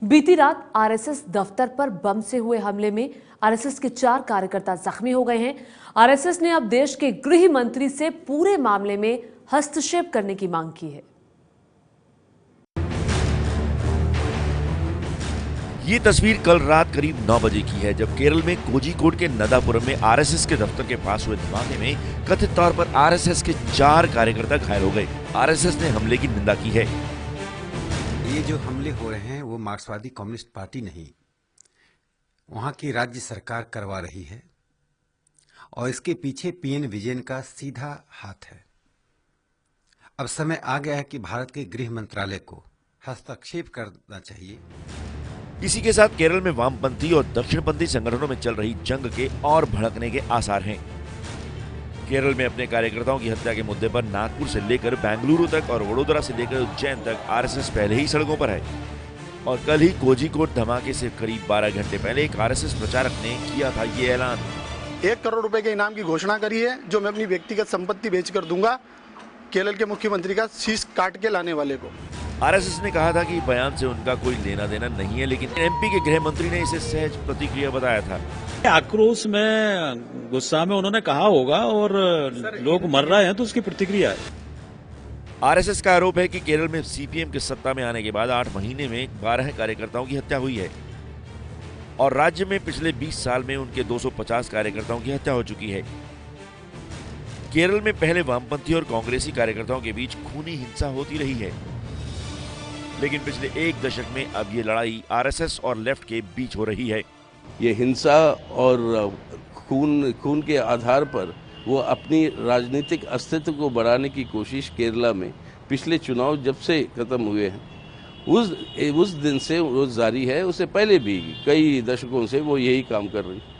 बीती रात आरएसएस दफ्तर पर बम से हुए हमले में आरएसएस के 4 कार्यकर्ता जख्मी हो गए हैं। आरएसएस ने अब देश के गृह मंत्री से पूरे मामले में हस्तक्षेप करने की मांग की है। ये तस्वीर कल रात करीब 9 बजे की है, जब केरल में कोझिकोड के नदापुरम में आरएसएस के दफ्तर के पास हुए धमाके में कथित तौर पर आरएसएस के 4 कार्यकर्ता घायल हो गए। आरएसएस ने हमले की निंदा की है। ये जो हमले हो रहे हैं वो मार्क्सवादी कम्युनिस्ट पार्टी नहीं, वहां की राज्य सरकार करवा रही है और इसके पीछे पीएन विजयन का सीधा हाथ है। अब समय आ गया है कि भारत के गृह मंत्रालय को हस्तक्षेप करना चाहिए। इसी के साथ केरल में वामपंथी और दक्षिणपंथी संगठनों में चल रही जंग के और भड़कने के आसार हैं। केरल में अपने कार्यकर्ताओं की हत्या के मुद्दे पर नागपुर से लेकर बेंगलुरु तक और वडोदरा से लेकर उज्जैन तक आरएसएस पहले ही सड़कों पर है। और कल ही कोझिकोड धमाके से करीब 12 घंटे पहले एक आरएसएस प्रचारक ने किया था ये ऐलान। 1 करोड़ रुपए के इनाम की घोषणा करी है, जो मैं अपनी व्यक्तिगत संपत्ति बेचकर दूंगा केरल के मुख्यमंत्री का शीश काट के लाने वाले को। आरएसएस ने कहा था कि बयान से उनका कोई लेना देना नहीं है, लेकिन एमपी के गृह मंत्री ने इसे सहज प्रतिक्रिया बताया था। आक्रोश में, गुस्सा में उन्होंने कहा होगा और लोग मर रहे हैं तो उसकी प्रतिक्रिया है। आरएसएस का आरोप है कि केरल में सीपीएम के सत्ता में आने के बाद 8 महीने में 12 कार्यकर्ताओं की हत्या हुई है और राज्य में पिछले 20 साल में उनके 250 कार्यकर्ताओं की हत्या हो चुकी है। केरल में पहले वामपंथी और कांग्रेसी कार्यकर्ताओं के बीच खूनी हिंसा होती रही है, लेकिन पिछले 1 दशक में अब ये लड़ाई आरएसएस और लेफ्ट के बीच हो रही है। ये हिंसा और खून के आधार पर वो अपनी राजनीतिक अस्तित्व को बढ़ाने की कोशिश केरला में पिछले चुनाव जब से खत्म हुए हैं उस दिन से वो जारी है। उससे पहले भी कई दशकों से वो यही काम कर रही है।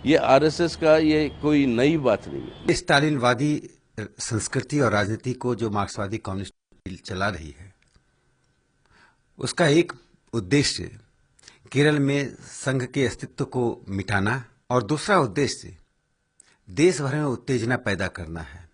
ये आरएसएस का ये कोई नई बात नहीं है। स्टालिनवादी संस्कृति और राजनीति को जो मार्क्सवादी कम्युनिस्ट चला रही है, उसका एक उद्देश्य केरल में संघ के अस्तित्व को मिटाना और दूसरा उद्देश्य देश भर में उत्तेजना पैदा करना है।